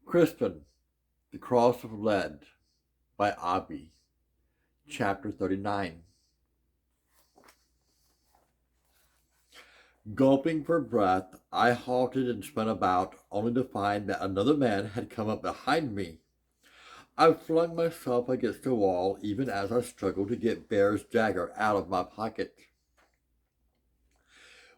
Crispin, The Cross of Lead by Abi, Chapter 39. Gulping for breath, I halted and spun about, only to find that another man had come up behind me. I flung myself against the wall even as I struggled to get Bear's dagger out of my pocket.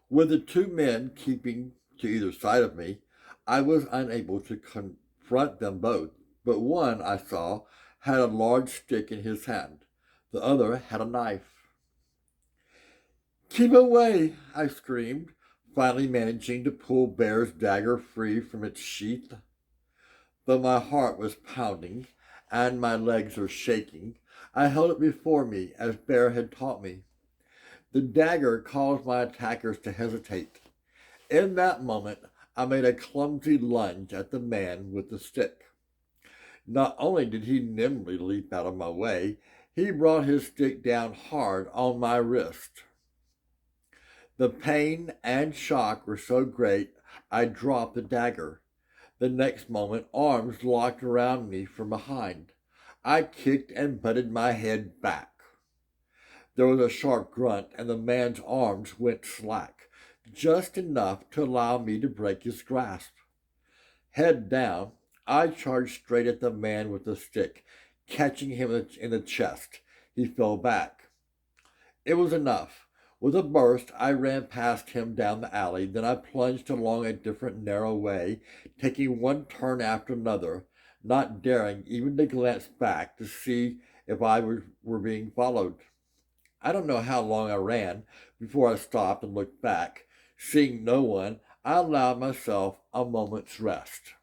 With the two men keeping to either side of me, I was unable to confront them both, but one, I saw, had a large stick in his hand. The other had a knife. "Keep away!" I screamed, finally managing to pull Bear's dagger free from its sheath. Though my heart was pounding and my legs were shaking, I held it before me as Bear had taught me. The dagger caused my attackers to hesitate. In that moment, I made a clumsy lunge at the man with the stick. Not only did he nimbly leap out of my way, he brought his stick down hard on my wrist. The pain and shock were so great, I dropped the dagger. The next moment, arms locked around me from behind. I kicked and butted my head back. There was a sharp grunt, and the man's arms went slack, just enough to allow me to break his grasp. Head down, I charged straight at the man with the stick, catching him in the chest. He fell back. It was enough. With a burst, I ran past him down the alley. Then I plunged along a different narrow way, taking one turn after another, not daring even to glance back to see if I were being followed. I don't know how long I ran before I stopped and looked back. Seeing no one, I allowed myself a moment's rest.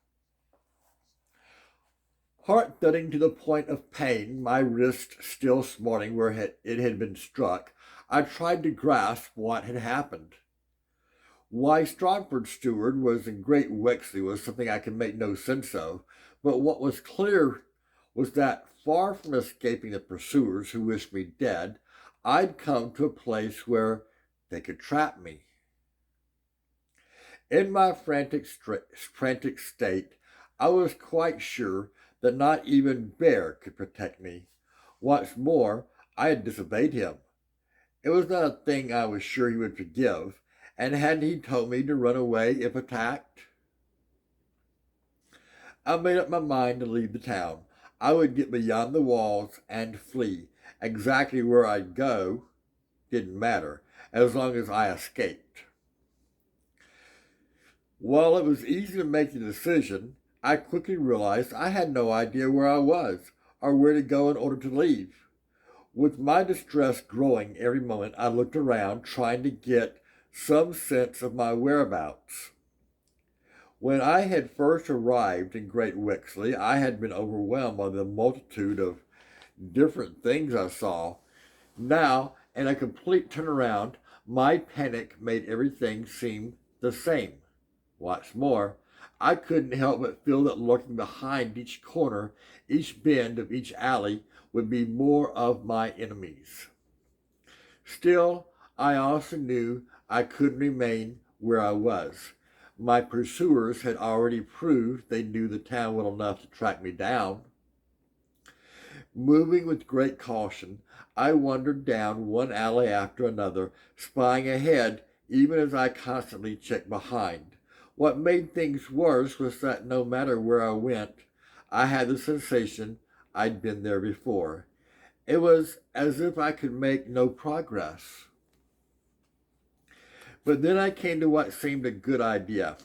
Heart thudding to the point of pain, my wrist still smarting where it had been struck, I tried to grasp what had happened. Why Stratford's steward was in Great Wexley was something I could make no sense of, but what was clear was that, far from escaping the pursuers who wished me dead, I'd come to a place where they could trap me. In my frantic state, I was quite sure that not even Bear could protect me. What's more, I had disobeyed him. It was not a thing I was sure he would forgive, and hadn't he told me to run away if attacked? I made up my mind to leave the town. I would get beyond the walls and flee. Exactly where I'd go didn't matter, as long as I escaped. While it was easy to make the decision, I quickly realized I had no idea where I was or where to go in order to leave. With my distress growing every moment, I looked around, trying to get some sense of my whereabouts. When I had first arrived in Great Wexley, I had been overwhelmed by the multitude of different things I saw. Now, in a complete turnaround, my panic made everything seem the same. What's more, I couldn't help but feel that lurking behind each corner, each bend of each alley, would be more of my enemies. Still, I also knew I couldn't remain where I was. My pursuers had already proved they knew the town well enough to track me down. Moving with great caution, I wandered down one alley after another, spying ahead even as I constantly checked behind. What made things worse was that no matter where I went, I had the sensation I'd been there before. It was as if I could make no progress. But then I came to what seemed a good idea.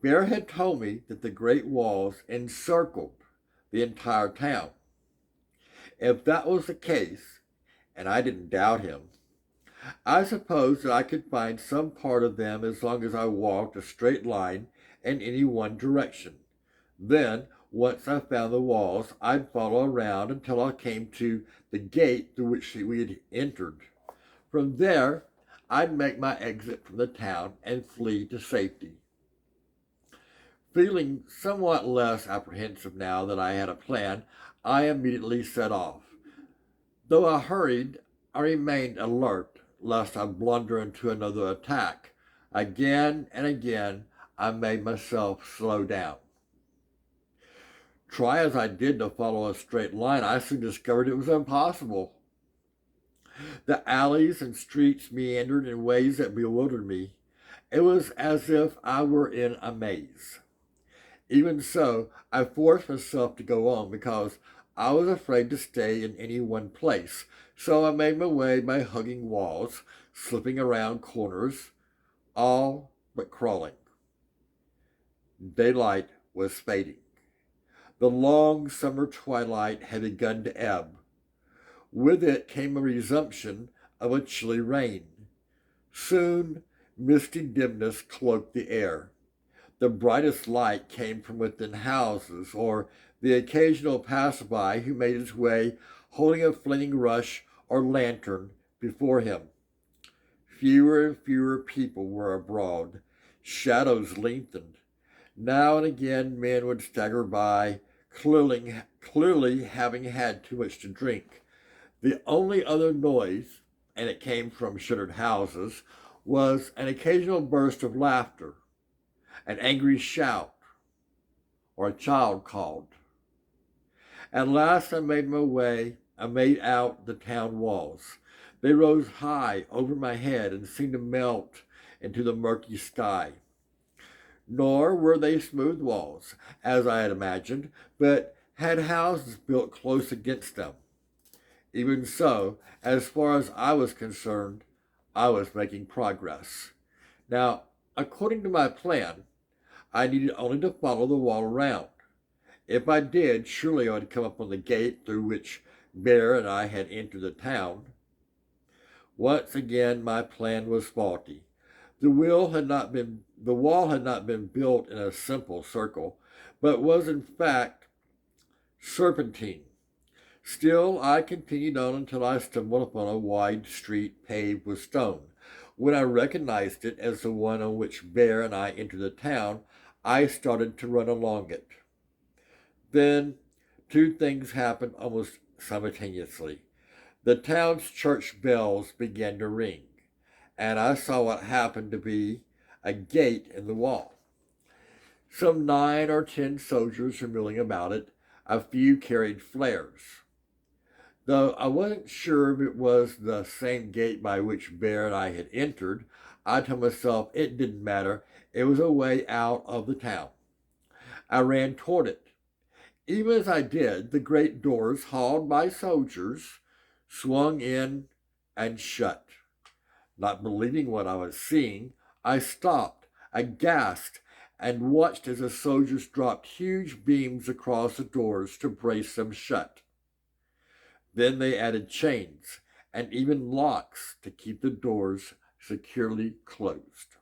Bear had told me that the great walls encircled the entire town. If that was the case, and I didn't doubt him, I suppose that I could find some part of them as long as I walked a straight line in any one direction. Then, once I found the walls, I'd follow around until I came to the gate through which we had entered. From there, I'd make my exit from the town and flee to safety. Feeling somewhat less apprehensive now that I had a plan, I immediately set off. Though I hurried, I remained alert lest I blunder into another attack. Again and again, I made myself slow down. Try as I did to follow a straight line, I soon discovered it was impossible. The alleys and streets meandered in ways that bewildered me. It was as if I were in a maze. Even so, I forced myself to go on because I was afraid to stay in any one place. So I made my way by hugging walls, slipping around corners, all but crawling. Daylight was fading. The long summer twilight had begun to ebb. With it came a resumption of a chilly rain. Soon, misty dimness cloaked the air. The brightest light came from within houses, or the occasional passerby who made his way holding a flaming rush or lantern before him. Fewer and fewer people were abroad. Shadows lengthened. Now and again men would stagger by, clearly having had too much to drink. The only other noise, and it came from shuttered houses, was an occasional burst of laughter, an angry shout, or a child called. At last I made out the town walls. They rose high over my head and seemed to melt into the murky sky. Nor were they smooth walls, as I had imagined, but had houses built close against them. Even so, as far as I was concerned, I was making progress. Now, according to my plan, I needed only to follow the wall around. If I did, surely I would come upon the gate through which Bear and I had entered the town. Once again, my plan was faulty. The wall had not been built in a simple circle, but was in fact serpentine. Still, I continued on until I stumbled upon a wide street paved with stone. When I recognized it as the one on which Bear and I entered the town, I started to run along it. Then, two things happened almost simultaneously. The town's church bells began to ring, and I saw what happened to be a gate in the wall. Some 9 or 10 soldiers were milling about it. A few carried flares. Though I wasn't sure if it was the same gate by which Bear and I had entered, I told myself it didn't matter. It was a way out of the town. I ran toward it. Even as I did, the great doors, hauled by soldiers, swung in and shut. Not believing what I was seeing, I stopped, aghast, and watched as the soldiers dropped huge beams across the doors to brace them shut. Then they added chains and even locks to keep the doors securely closed.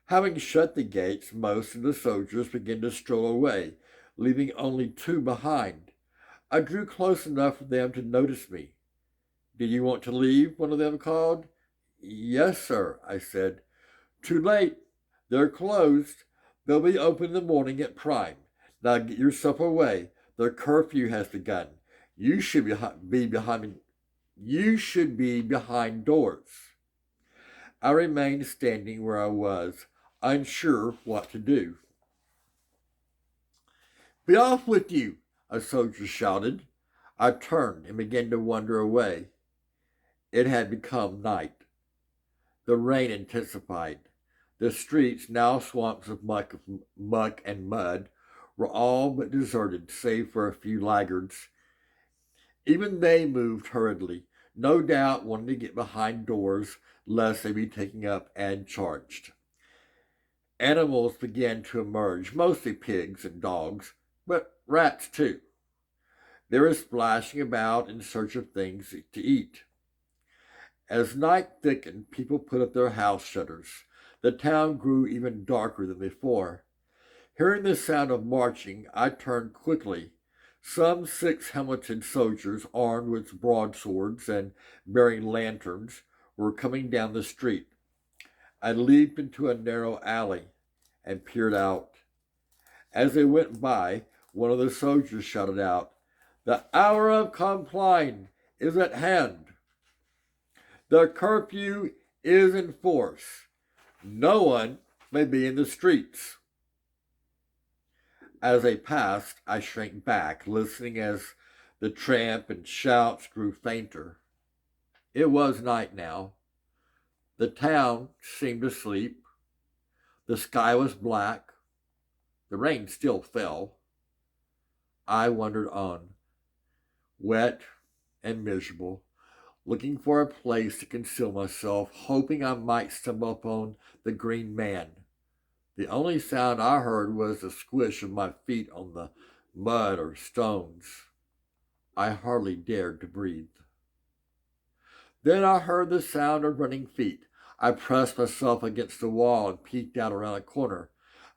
Having shut the gates, most of the soldiers began to stroll away, leaving only 2 behind. I drew close enough for them to notice me. "Do you want to leave?" one of them called. "Yes, sir," I said. "Too late. They're closed. They'll be open in the morning at prime. Now get yourself away. The curfew has begun. You should be behind doors." I remained standing where I was, unsure what to do. "Be off with you," a soldier shouted. I turned and began to wander away. It had become night. The rain intensified. The streets, now swamps of muck and mud, were all but deserted, save for a few laggards. Even they moved hurriedly, no doubt wanting to get behind doors lest they be taken up and charged. Animals began to emerge, mostly pigs and dogs, but rats too. They were splashing about in search of things to eat. As night thickened, people put up their house shutters. The town grew even darker than before. Hearing the sound of marching, I turned quickly. Some 6 helmeted soldiers, armed with broadswords and bearing lanterns, were coming down the street. I leaped into a narrow alley and peered out. As they went by, one of the soldiers shouted out, "The hour of compline is at hand. The curfew is in force. No one may be in the streets." As they passed, I shrank back, listening as the tramp and shouts grew fainter. It was night now. The town seemed asleep. The sky was black. The rain still fell. I wandered on, wet and miserable, looking for a place to conceal myself, hoping I might stumble upon the green man. The only sound I heard was the squish of my feet on the mud or stones. I hardly dared to breathe. Then I heard the sound of running feet. I pressed myself against the wall and peeked out around a corner.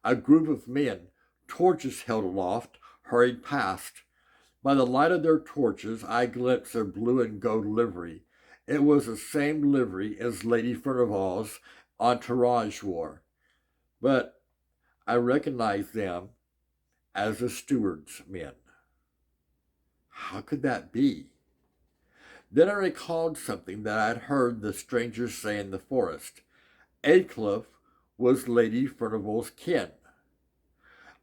A group of men, torches held aloft, hurried past. By the light of their torches, I glimpsed their blue and gold livery. It was the same livery as Lady Furnival's entourage wore, but I recognized them as the steward's men. How could that be? Then I recalled something that I had heard the strangers say in the forest. Aycliffe was Lady Furnival's kin.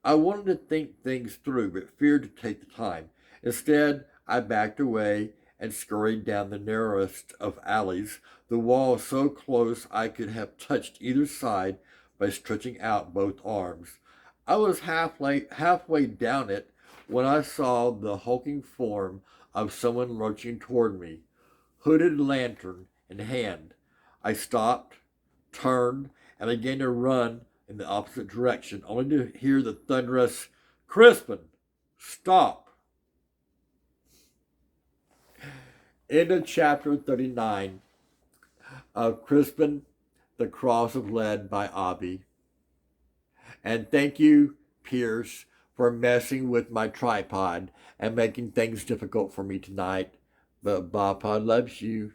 I wanted to think things through, but feared to take the time. Instead, I backed away and scurried down the narrowest of alleys, the wall so close I could have touched either side by stretching out both arms. I was halfway down it when I saw the hulking form of someone lurching toward me, hooded lantern in hand. I stopped, turned, and began to run in the opposite direction, only to hear the thunderous, "Crispin, stop!" End of chapter 39 of Crispin, The Cross of Lead by Abby. And thank you, Pierce, for messing with my tripod and making things difficult for me tonight. But Bob Pod loves you.